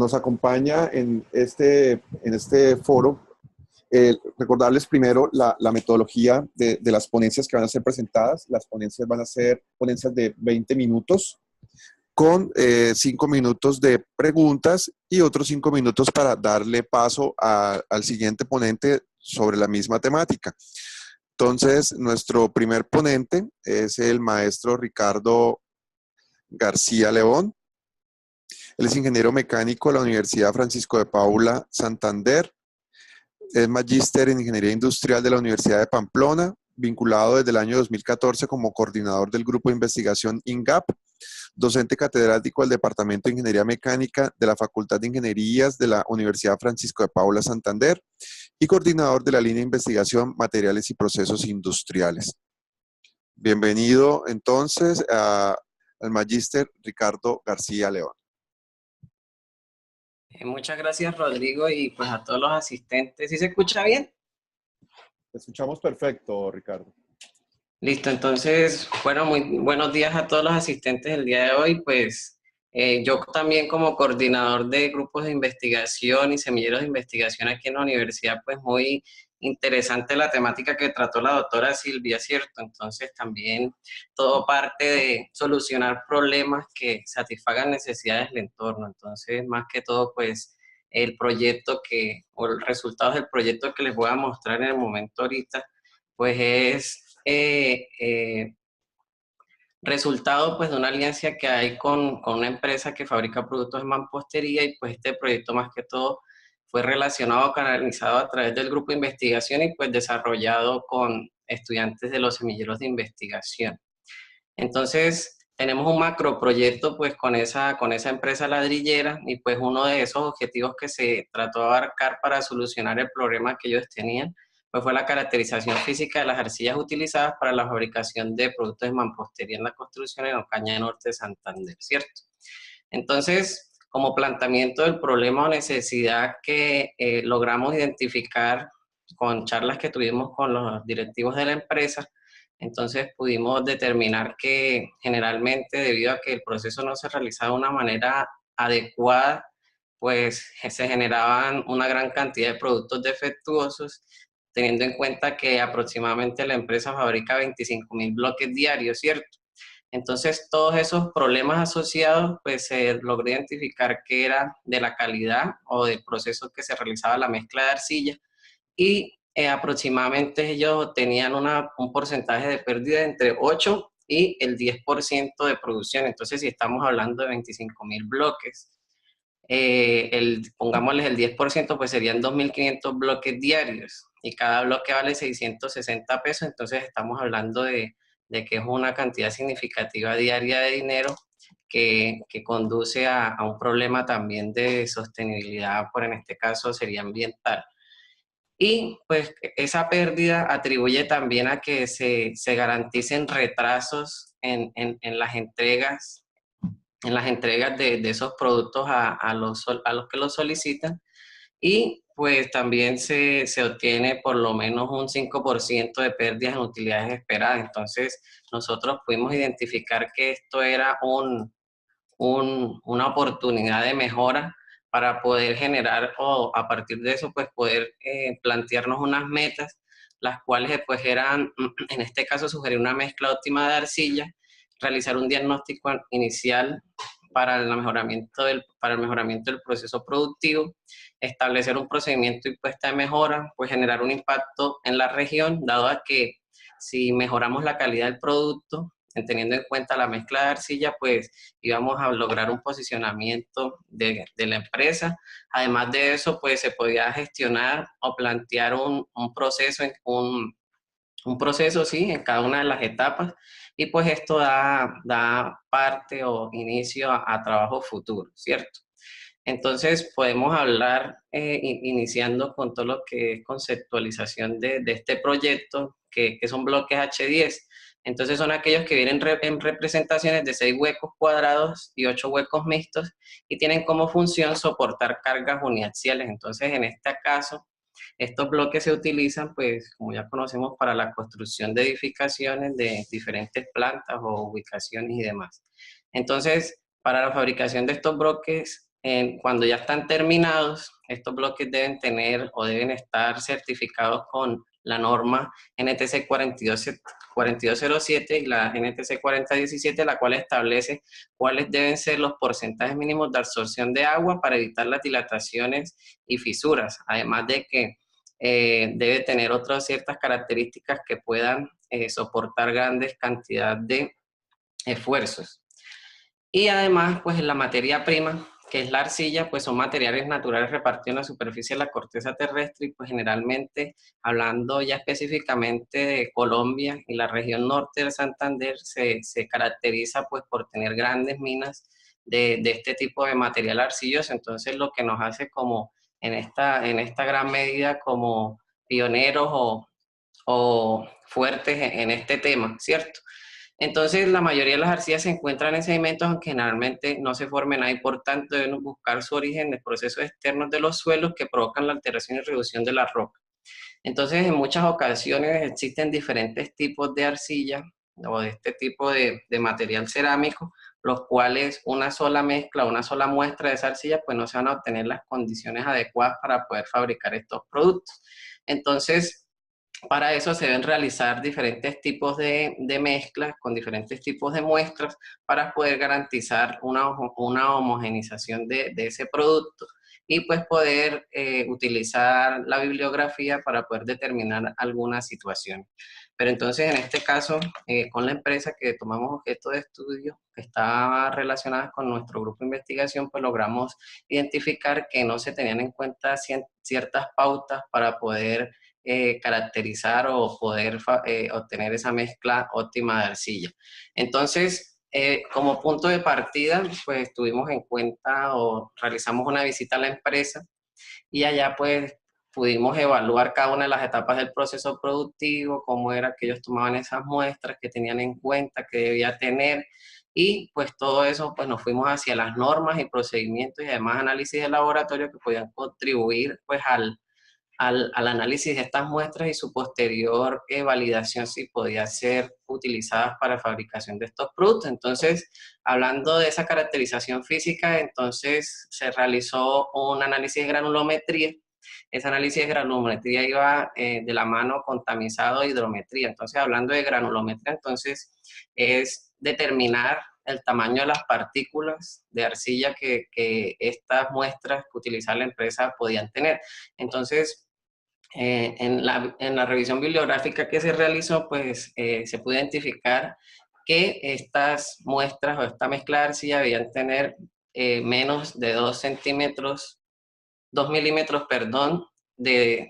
nos acompaña en este foro. Recordarles primero la metodología de las ponencias que van a ser presentadas. Las ponencias van a ser ponencias de 20 minutos con 5 minutos de preguntas y otros 5 minutos para darle paso al siguiente ponente sobre la misma temática. Entonces, nuestro primer ponente es el maestro Ricardo García León. Él es ingeniero mecánico de la Universidad Francisco de Paula, Santander. Es magíster en Ingeniería Industrial de la Universidad de Pamplona, vinculado desde el año 2014 como coordinador del Grupo de Investigación INGAP, docente catedrático del Departamento de Ingeniería Mecánica de la Facultad de Ingenierías de la Universidad Francisco de Paula, Santander, y coordinador de la línea de investigación Materiales y Procesos Industriales. Bienvenido entonces al magíster Ricardo García León. Muchas gracias, Rodrigo, y pues a todos los asistentes. ¿Sí se escucha bien? Te escuchamos perfecto, Ricardo. Listo, entonces, bueno, muy buenos días a todos los asistentes del día de hoy. Pues yo también como coordinador de grupos de investigación y semilleros de investigación aquí en la universidad, pues muy interesante la temática que trató la doctora Silvia, ¿cierto? Entonces también todo parte de solucionar problemas que satisfagan necesidades del entorno. Entonces, más que todo, pues el proyecto o los resultados del proyecto que les voy a mostrar en el momento ahorita, pues es resultado pues de una alianza que hay con una empresa que fabrica productos de mampostería, y pues este proyecto más que todo fue relacionado, canalizado a través del grupo de investigación y pues desarrollado con estudiantes de los semilleros de investigación. Entonces tenemos un macroproyecto pues con esa empresa ladrillera, y pues uno de esos objetivos que se trató de abarcar para solucionar el problema que ellos tenían pues fue la caracterización física de las arcillas utilizadas para la fabricación de productos de mampostería en la construcción en Ocaña Norte de Santander, ¿cierto? Entonces, como planteamiento del problema o necesidad que logramos identificar con charlas que tuvimos con los directivos de la empresa, entonces pudimos determinar que generalmente, debido a que el proceso no se realizaba de una manera adecuada, pues se generaban una gran cantidad de productos defectuosos, teniendo en cuenta que aproximadamente la empresa fabrica 25.000 bloques diarios, ¿cierto? Entonces, todos esos problemas asociados, pues se logró identificar que era de la calidad o del proceso que se realizaba la mezcla de arcilla, y aproximadamente ellos tenían un porcentaje de pérdida entre 8 y el 10% de producción. Entonces, si estamos hablando de 25.000 bloques, pongámosles el 10%, pues serían 2.500 bloques diarios, y cada bloque vale 660 pesos, entonces estamos hablando de que es una cantidad significativa diaria de dinero que conduce a un problema también de sostenibilidad, por en este caso sería ambiental. Y pues esa pérdida atribuye también a que se garanticen retrasos en las entregas de esos productos a los que los solicitan, y pues también se obtiene por lo menos un 5% de pérdidas en utilidades esperadas. Entonces nosotros pudimos identificar que esto era una oportunidad de mejora para poder generar, o a partir de eso pues poder plantearnos unas metas, las cuales pues eran, en este caso, sugerir una mezcla óptima de arcilla, realizar un diagnóstico inicial para el mejoramiento del proceso productivo, establecer un procedimiento y puesta de mejora, pues generar un impacto en la región, dado a que si mejoramos la calidad del producto, teniendo en cuenta la mezcla de arcilla, pues íbamos a lograr un posicionamiento de la empresa. Además de eso, pues se podía gestionar o plantear un proceso, sí, en cada una de las etapas, y pues esto da parte o inicio a trabajo futuro, ¿cierto? Entonces podemos hablar, iniciando con todo lo que es conceptualización de este proyecto, que son bloques H10. Entonces son aquellos que vienen en representaciones de 6 huecos cuadrados y 8 huecos mixtos, y tienen como función soportar cargas uniaxiales. Entonces en este caso, estos bloques se utilizan, pues, como ya conocemos, para la construcción de edificaciones de diferentes plantas o ubicaciones y demás. Entonces, para la fabricación de estos bloques cuando ya están terminados, estos bloques deben tener o deben estar certificados con la norma NTC 4207 y la NTC 4017, la cual establece cuáles deben ser los porcentajes mínimos de absorción de agua para evitar las dilataciones y fisuras, además de que debe tener otras ciertas características que puedan soportar grandes cantidades de esfuerzos. Y además, pues la materia prima, que es la arcilla, pues son materiales naturales repartidos en la superficie de la corteza terrestre y pues generalmente, hablando ya específicamente de Colombia y la región norte de Santander, se caracteriza pues por tener grandes minas de este tipo de material arcilloso. Entonces lo que nos hace como en esta gran medida como pioneros o fuertes en este tema, ¿cierto? Entonces, la mayoría de las arcillas se encuentran en sedimentos, aunque generalmente no se formen ahí, por tanto, deben buscar su origen de procesos externos de los suelos que provocan la alteración y reducción de la roca. Entonces, en muchas ocasiones existen diferentes tipos de arcilla o de este tipo de material cerámico, los cuales una sola mezcla, una sola muestra de esa arcilla, pues no se van a obtener las condiciones adecuadas para poder fabricar estos productos. Entonces, para eso se deben realizar diferentes tipos de mezclas con diferentes tipos de muestras para poder garantizar una homogenización de ese producto y pues poder utilizar la bibliografía para poder determinar alguna situación. Pero entonces en este caso, con la empresa que tomamos objeto de estudio, que está relacionada con nuestro grupo de investigación, pues logramos identificar que no se tenían en cuenta ciertas pautas para poder caracterizar o poder obtener esa mezcla óptima de arcilla. Entonces, como punto de partida, pues tuvimos en cuenta o realizamos una visita a la empresa y allá pues pudimos evaluar cada una de las etapas del proceso productivo, cómo era que ellos tomaban esas muestras, que tenían en cuenta, que debía tener, y pues todo eso pues nos fuimos hacia las normas y procedimientos y además análisis de laboratorio que podían contribuir pues al análisis de estas muestras y su posterior validación si podía ser utilizadas para fabricación de estos productos. Entonces, hablando de esa caracterización física, entonces se realizó un análisis de granulometría. Ese análisis de granulometría iba de la mano con tamizado e hidrometría. Entonces, hablando de granulometría, entonces es determinar el tamaño de las partículas de arcilla que estas muestras que utilizaba la empresa podían tener. Entonces, en la revisión bibliográfica que se realizó, pues se pudo identificar que estas muestras o esta mezcla de arcilla debían tener menos de 2 centímetros, 2 milímetros, perdón, de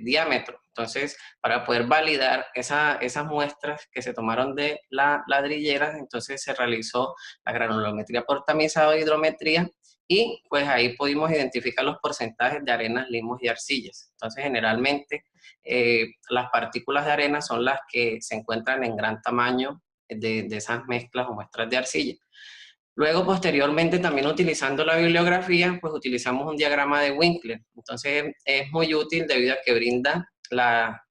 diámetro. Entonces, para poder validar esas muestras que se tomaron de la ladrillera, entonces se realizó la granulometría por tamizado de hidrometría y pues ahí pudimos identificar los porcentajes de arenas, limos y arcillas. Entonces, generalmente las partículas de arena son las que se encuentran en gran tamaño de esas mezclas o muestras de arcilla. Luego, posteriormente, también utilizando la bibliografía, pues utilizamos un diagrama de Winkler. Entonces, es muy útil debido a que brinda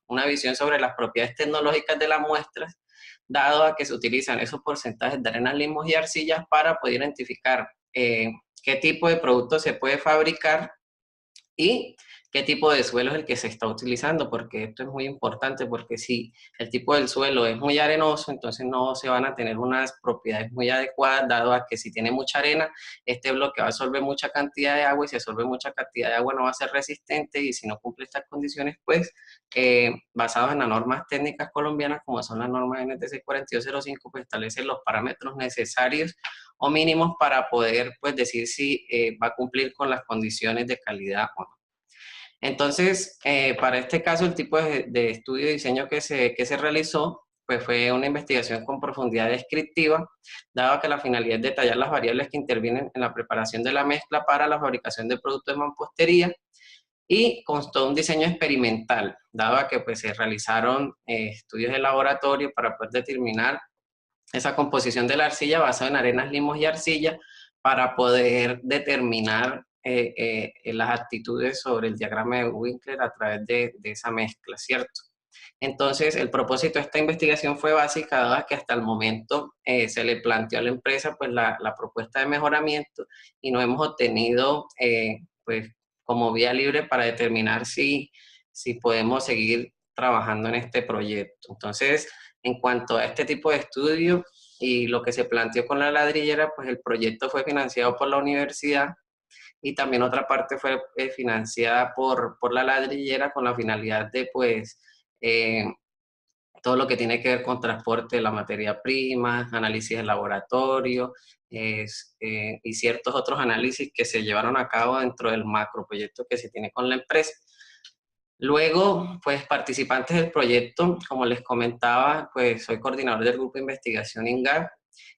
una visión sobre las propiedades tecnológicas de las muestras, dado a que se utilizan esos porcentajes de arenas, limos y arcillas para poder identificar qué tipo de producto se puede fabricar y qué tipo de suelo es el que se está utilizando, porque esto es muy importante, porque si el tipo del suelo es muy arenoso, entonces no se van a tener unas propiedades muy adecuadas, dado a que si tiene mucha arena, este bloque va a absorber mucha cantidad de agua, y si absorbe mucha cantidad de agua no va a ser resistente, y si no cumple estas condiciones, pues, basados en las normas técnicas colombianas, como son las normas NTC 4205, pues establecen los parámetros necesarios o mínimos para poder, pues, decir si va a cumplir con las condiciones de calidad o no. Entonces, para este caso, el tipo de estudio y diseño que se realizó, pues fue una investigación con profundidad descriptiva, dado que la finalidad es detallar las variables que intervienen en la preparación de la mezcla para la fabricación de productos de mampostería, y constó un diseño experimental, dado a que pues, se realizaron estudios de laboratorio para poder determinar esa composición de la arcilla basada en arenas, limos y arcilla para poder determinar las actitudes sobre el diagrama de Winkler a través de esa mezcla, ¿cierto? Entonces, el propósito de esta investigación fue básica, dado que hasta el momento se le planteó a la empresa pues, la propuesta de mejoramiento y no hemos obtenido pues, como vía libre para determinar si podemos seguir trabajando en este proyecto. Entonces, en cuanto a este tipo de estudio y lo que se planteó con la ladrillera, pues el proyecto fue financiado por la universidad y también otra parte fue financiada por la ladrillera con la finalidad de, pues, todo lo que tiene que ver con transporte de la materia prima, análisis de laboratorio y ciertos otros análisis que se llevaron a cabo dentro del macroproyecto que se tiene con la empresa. Luego, pues participantes del proyecto, como les comentaba, pues soy coordinador del grupo de investigación INGAR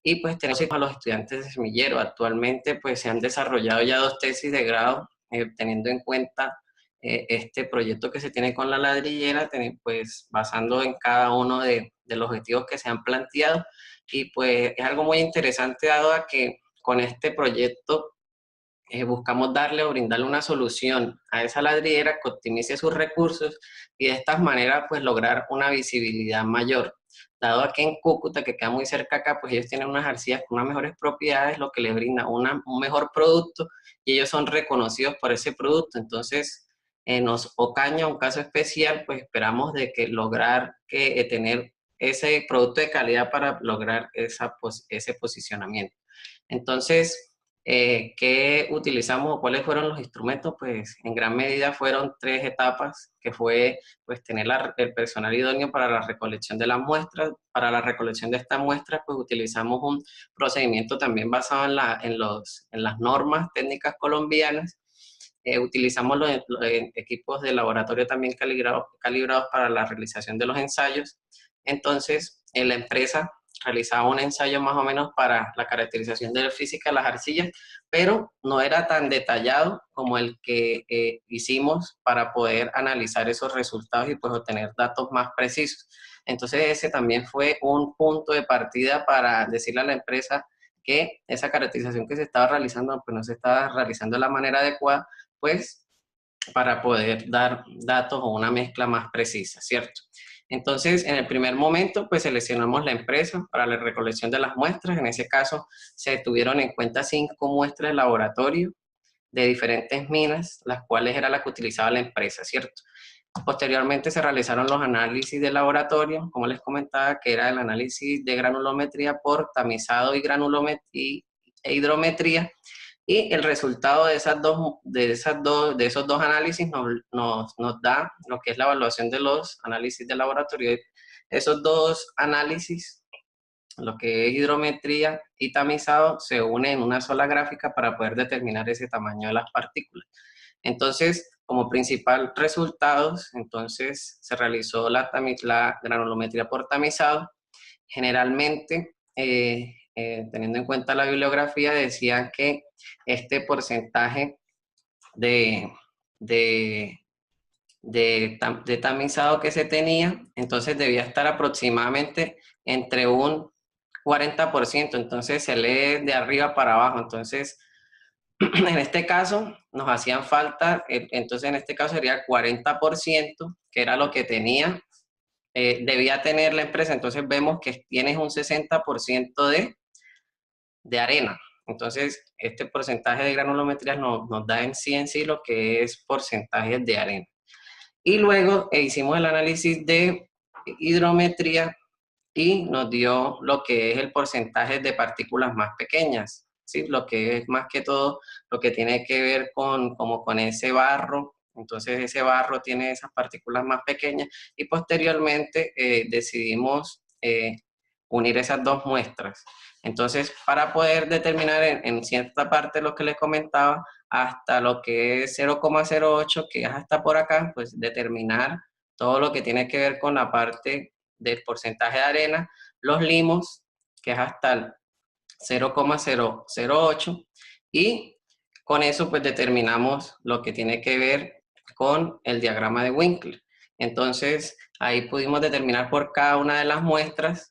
y pues tenemos a los estudiantes de semillero. Actualmente pues se han desarrollado ya 2 tesis de grado teniendo en cuenta este proyecto que se tiene con la ladrillera, pues basando en cada uno de los objetivos que se han planteado y pues es algo muy interesante dado a que con este proyecto buscamos darle o brindarle una solución a esa ladrillera que optimice sus recursos y de esta manera pues lograr una visibilidad mayor. Dado a que en Cúcuta, que queda muy cerca acá, pues ellos tienen unas arcillas con unas mejores propiedades, lo que les brinda un mejor producto y ellos son reconocidos por ese producto. Entonces, nos Ocaña, un caso especial, pues esperamos de que lograr tener ese producto de calidad para lograr ese posicionamiento. Entonces, ¿qué utilizamos o cuáles fueron los instrumentos? Pues en gran medida fueron 3 etapas, que fue pues tener el personal idóneo para la recolección de las muestras. Para la recolección de estas muestras, pues utilizamos un procedimiento también basado en las normas técnicas colombianas. Utilizamos los equipos de laboratorio también calibrados para la realización de los ensayos. Entonces, en la empresa realizaba un ensayo más o menos para la caracterización de la física de las arcillas, pero no era tan detallado como el que hicimos para poder analizar esos resultados y pues obtener datos más precisos. Entonces ese también fue un punto de partida para decirle a la empresa que esa caracterización que se estaba realizando pues no se estaba realizando de la manera adecuada, pues para poder dar datos o una mezcla más precisa, ¿cierto? Entonces, en el primer momento, pues seleccionamos la empresa para la recolección de las muestras. En ese caso, se tuvieron en cuenta 5 muestras de laboratorio de diferentes minas, las cuales era la que utilizaba la empresa, ¿cierto? Posteriormente se realizaron los análisis de laboratorio, como les comentaba, que era el análisis de granulometría por tamizado y e hidrometría, y el resultado de esos dos análisis nos da lo que es la evaluación de los análisis de laboratorio. Esos 2 análisis, lo que es hidrometría y tamizado, se unen en una sola gráfica para poder determinar ese tamaño de las partículas. Entonces, como principal resultados, entonces se realizó la granulometría por tamizado. Generalmente, teniendo en cuenta la bibliografía, decían que este porcentaje de, de, de tamizado que se tenía, entonces debía estar aproximadamente entre un 40%, entonces se lee de arriba para abajo. Entonces, en este caso, nos hacían falta, entonces en este caso sería 40%, que era lo que tenía, debía tener la empresa. Entonces vemos que tienes un 60% de arena. Entonces, este porcentaje de granulometría nos da en sí lo que es porcentaje de arena. Y luego hicimos el análisis de hidrometría y nos dio lo que es el porcentaje de partículas más pequeñas, ¿sí? Lo que es más que todo lo que tiene que ver como con ese barro. Entonces ese barro tiene esas partículas más pequeñas y posteriormente decidimos unir esas 2 muestras. Entonces, para poder determinar en cierta parte lo que les comentaba, hasta lo que es 0,08, que es hasta por acá, pues determinar todo lo que tiene que ver con la parte del porcentaje de arena, los limos, que es hasta el 0,008, y con eso pues determinamos lo que tiene que ver con el diagrama de Winkler. Entonces, ahí pudimos determinar por cada una de las muestras,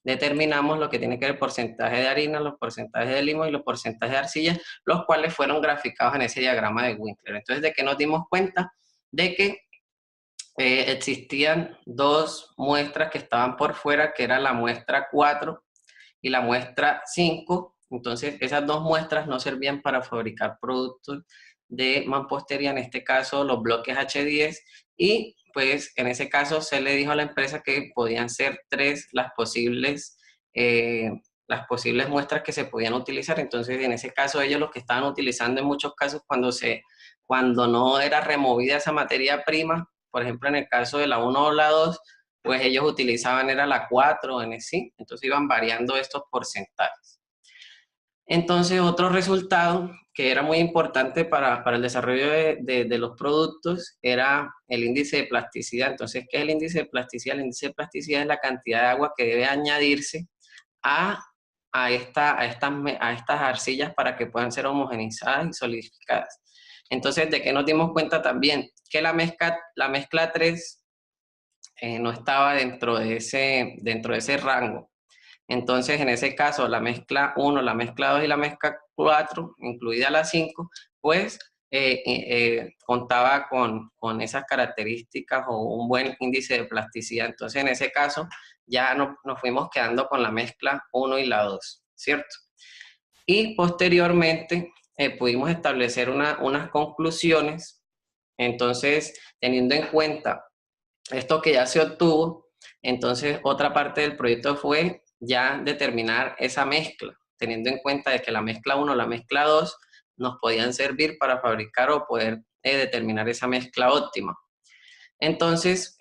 determinamos lo que tiene que ver el porcentaje de harina, los porcentajes de limo y los porcentajes de arcilla, los cuales fueron graficados en ese diagrama de Winkler. Entonces, ¿de qué nos dimos cuenta? De que existían dos muestras que estaban por fuera, que era la muestra 4 y la muestra 5. Entonces, esas dos muestras no servían para fabricar productos de mampostería, en este caso los bloques H10, y pues en ese caso se le dijo a la empresa que podían ser 3 las posibles muestras que se podían utilizar. Entonces, en ese caso, ellos los que estaban utilizando en muchos casos cuando no era removida esa materia prima, por ejemplo, en el caso de la 1 o la 2, pues ellos utilizaban era la 4 en sí, entonces iban variando estos porcentajes. Entonces, otro resultado que era muy importante para el desarrollo de los productos era el índice de plasticidad. Entonces, ¿qué es el índice de plasticidad? El índice de plasticidad es la cantidad de agua que debe añadirse a, a estas arcillas para que puedan ser homogenizadas y solidificadas. Entonces, ¿de qué nos dimos cuenta también? Que la mezcla 3 no estaba dentro de ese rango. Entonces, en ese caso, la mezcla 1, la mezcla 2 y la mezcla 4, incluida la 5, pues contaba con esas características o un buen índice de plasticidad. Entonces, en ese caso, ya nos fuimos quedando con la mezcla 1 y la 2, ¿cierto? Y posteriormente pudimos establecer unas conclusiones. Entonces, teniendo en cuenta esto que ya se obtuvo, entonces otra parte del proyecto fue ya determinar esa mezcla, teniendo en cuenta de que la mezcla 1, la mezcla 2 nos podían servir para fabricar o poder determinar esa mezcla óptima. Entonces,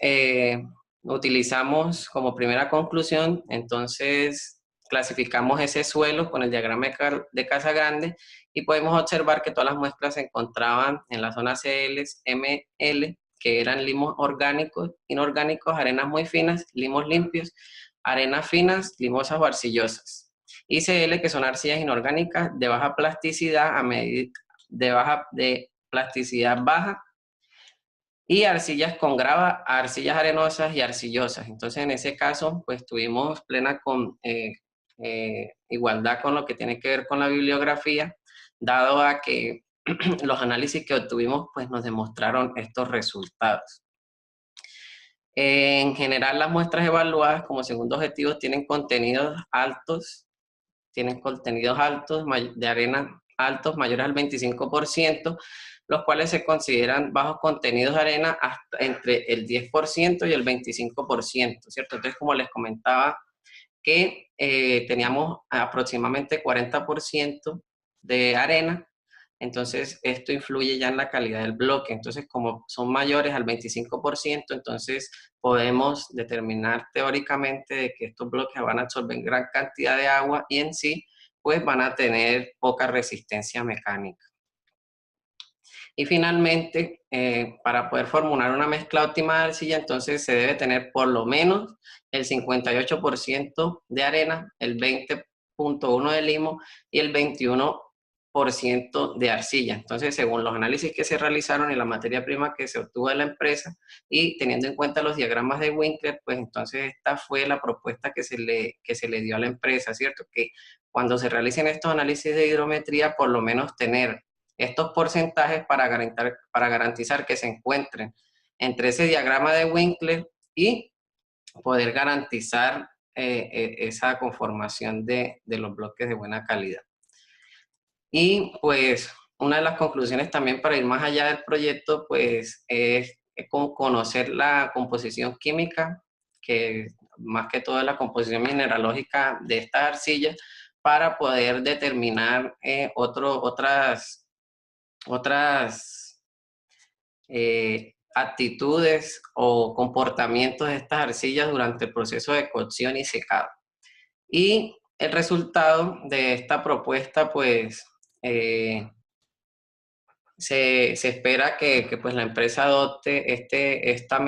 utilizamos como primera conclusión, entonces clasificamos ese suelo con el diagrama de Casagrande y podemos observar que todas las muestras se encontraban en la zona CL, ML, que eran limos orgánicos, inorgánicos, arenas muy finas, limos limpios, arenas finas, limosas o arcillosas. Y CL, que son arcillas inorgánicas de baja plasticidad de plasticidad baja, y arcillas con grava, arcillas arenosas y arcillosas. Entonces, en ese caso, pues tuvimos plena igualdad con lo que tiene que ver con la bibliografía, dado a que los análisis que obtuvimos pues nos demostraron estos resultados. En general, las muestras evaluadas como segundo objetivo tienen contenidos altos de arena altos, mayores al 25%, los cuales se consideran bajos contenidos de arena hasta entre el 10% y el 25%, ¿cierto? Entonces, como les comentaba, que teníamos aproximadamente 40% de arena, entonces esto influye ya en la calidad del bloque. Entonces, como son mayores al 25%, entonces podemos determinar teóricamente de que estos bloques van a absorber gran cantidad de agua y en sí, pues van a tener poca resistencia mecánica. Y finalmente, para poder formular una mezcla óptima de arcilla, entonces se debe tener por lo menos el 58% de arena, el 20.1% de limo y el 21% de arcilla. Entonces, según los análisis que se realizaron y la materia prima que se obtuvo de la empresa y teniendo en cuenta los diagramas de Winkler, pues entonces esta fue la propuesta que se le dio a la empresa, ¿cierto? Que cuando se realicen estos análisis de hidrometría, por lo menos tener estos porcentajes para garantizar que se encuentren entre ese diagrama de Winkler y poder garantizar esa conformación de los bloques de buena calidad. Y pues una de las conclusiones también para ir más allá del proyecto pues es conocer la composición química, que más que todo es la composición mineralógica de estas arcillas para poder determinar otras actitudes o comportamientos de estas arcillas durante el proceso de cocción y secado. Y el resultado de esta propuesta, pues, se espera que pues, la empresa adopte este plan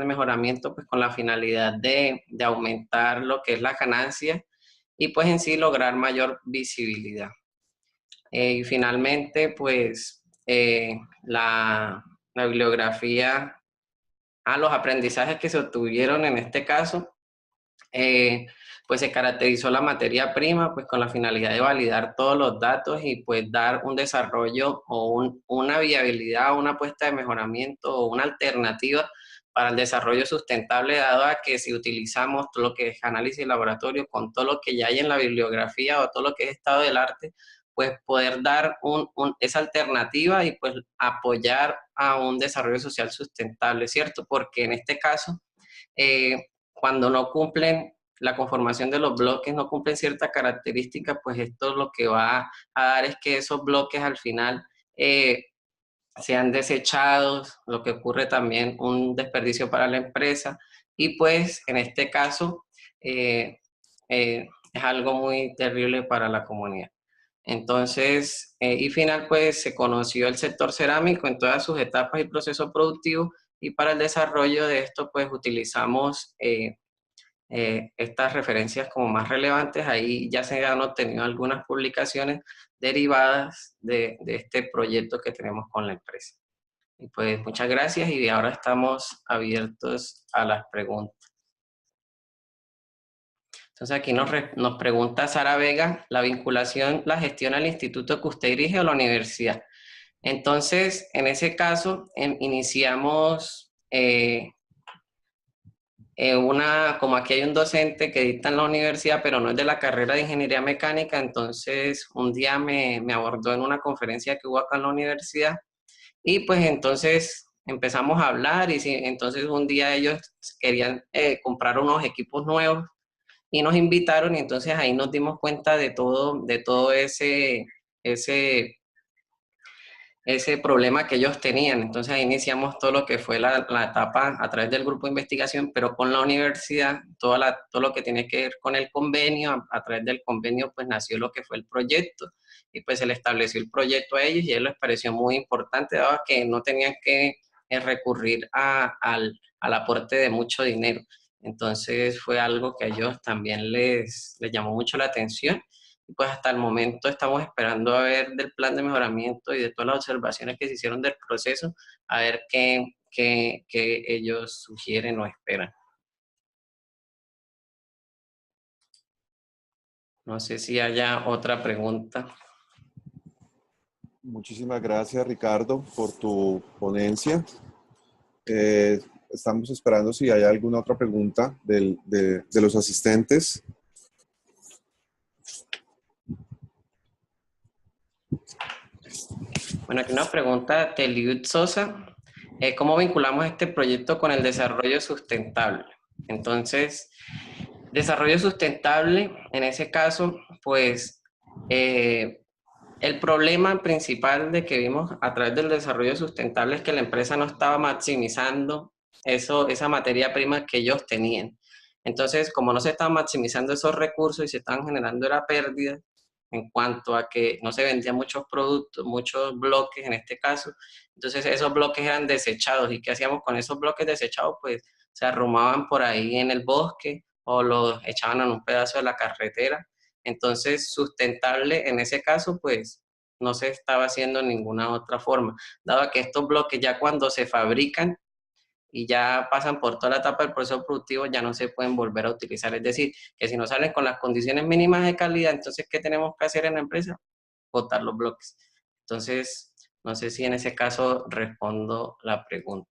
de mejoramiento, pues, con la finalidad de aumentar lo que es la ganancia y pues en sí lograr mayor visibilidad. Y finalmente, pues, la bibliografía, los aprendizajes que se obtuvieron en este caso, pues se caracterizó la materia prima pues con la finalidad de validar todos los datos y pues dar un desarrollo o una viabilidad, una apuesta de mejoramiento o una alternativa para el desarrollo sustentable, dado a que si utilizamos todo lo que es análisis de laboratorio con todo lo que ya hay en la bibliografía o todo lo que es estado del arte, pues poder dar esa alternativa y pues apoyar a un desarrollo social sustentable, ¿cierto? Porque en este caso, cuando no cumplen la conformación de los bloques, no cumplen ciertas características, pues esto lo que va a dar es que esos bloques al final sean desechados, lo que ocurre también un desperdicio para la empresa y pues en este caso es algo muy terrible para la comunidad. Entonces, y final, pues se conoció el sector cerámico en todas sus etapas y procesos productivos y para el desarrollo de esto, pues utilizamos estas referencias como más relevantes. Ahí ya se han obtenido algunas publicaciones derivadas de este proyecto que tenemos con la empresa. Y pues muchas gracias y ahora estamos abiertos a las preguntas. Entonces aquí nos pregunta Sara Vega, ¿la vinculación la gestiona el instituto que usted dirige o la universidad? Entonces, en ese caso, iniciamos como aquí hay un docente que dicta en la universidad, pero no es de la carrera de ingeniería mecánica, entonces un día me abordó en una conferencia que hubo acá en la universidad y pues entonces empezamos a hablar y entonces un día ellos querían comprar unos equipos nuevos y nos invitaron y entonces ahí nos dimos cuenta de todo ese problema que ellos tenían. Entonces ahí iniciamos todo lo que fue la etapa a través del grupo de investigación, pero con la universidad, todo lo que tiene que ver con el convenio, a través del convenio pues nació lo que fue el proyecto y pues se le estableció el proyecto a ellos y a ellos les pareció muy importante, dado que no tenían que recurrir al aporte de mucho dinero. Entonces fue algo que a ellos también les llamó mucho la atención. Y pues hasta el momento estamos esperando a ver del plan de mejoramiento y de todas las observaciones que se hicieron del proceso, a ver qué ellos sugieren o esperan. No sé si haya otra pregunta. Muchísimas gracias, Ricardo, por tu ponencia. Estamos esperando si hay alguna otra pregunta de los asistentes. Bueno, aquí una pregunta de Liud Sosa. ¿Cómo vinculamos este proyecto con el desarrollo sustentable? Entonces, desarrollo sustentable, en ese caso, pues el problema principal de que vimos a través del desarrollo sustentable es que la empresa no estaba maximizando esa materia prima que ellos tenían. Entonces, como no se estaban maximizando esos recursos y se estaban generando era pérdida en cuanto a que no se vendían muchos productos, muchos bloques en este caso, entonces esos bloques eran desechados. ¿Y qué hacíamos con esos bloques desechados? Pues se arrumaban por ahí en el bosque o los echaban en un pedazo de la carretera. Entonces, sustentable en ese caso, pues no se estaba haciendo de ninguna otra forma, dado que estos bloques ya cuando se fabrican y ya pasan por toda la etapa del proceso productivo, ya no se pueden volver a utilizar. Es decir, que si no salen con las condiciones mínimas de calidad, entonces, ¿qué tenemos que hacer en la empresa? Botar los bloques. Entonces, no sé si en ese caso respondo la pregunta.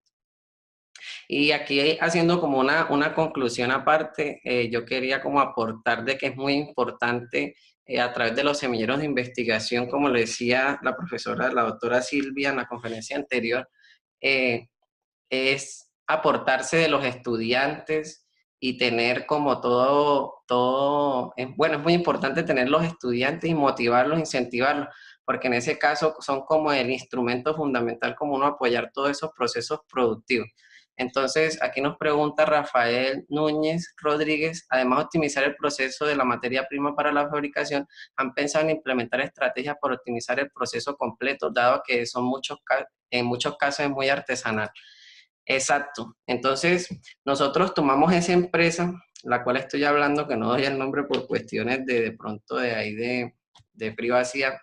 Y aquí haciendo como una conclusión aparte, yo quería como aportar de que es muy importante a través de los semilleros de investigación, como le decía la profesora, la doctora Silvia en la conferencia anterior, es aportarse de los estudiantes y tener como bueno, es muy importante tener los estudiantes y motivarlos, incentivarlos, porque en ese caso son como el instrumento fundamental como uno apoyar todos esos procesos productivos. Entonces, aquí nos pregunta Rafael Núñez Rodríguez, además de optimizar el proceso de la materia prima para la fabricación, ¿han pensado en implementar estrategias para optimizar el proceso completo, dado que en muchos casos es muy artesanal? Exacto. Entonces, nosotros tomamos esa empresa, la cual estoy hablando, que no doy el nombre por cuestiones de pronto de ahí de privacidad.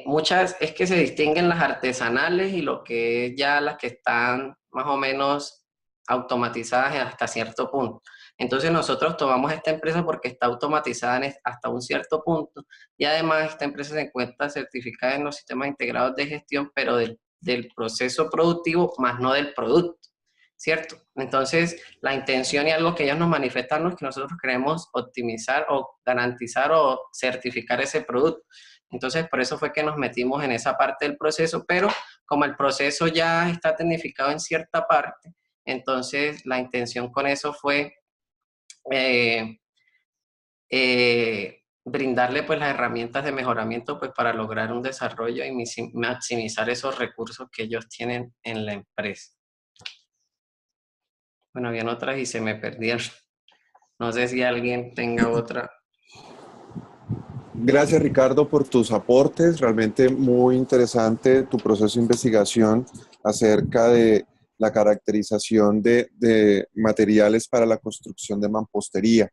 Muchas es que se distinguen las artesanales y lo que es ya las que están más o menos automatizadas hasta cierto punto. Entonces nosotros tomamos esta empresa porque está automatizada hasta un cierto punto y además esta empresa se encuentra certificada en los sistemas integrados de gestión, pero del proceso productivo, más no del producto, ¿cierto? Entonces la intención y algo que ellos nos manifestaron es que nosotros queremos optimizar o garantizar o certificar ese producto. Entonces por eso fue que nos metimos en esa parte del proceso, pero como el proceso ya está tecnificado en cierta parte, entonces la intención con eso fue eh, brindarle pues las herramientas de mejoramiento pues para lograr un desarrollo y maximizar esos recursos que ellos tienen en la empresa. Bueno, habían otras y se me perdieron. No sé si alguien tenga otra. Gracias, Ricardo, por tus aportes. Realmente muy interesante tu proceso de investigación acerca de la caracterización de materiales para la construcción de mampostería.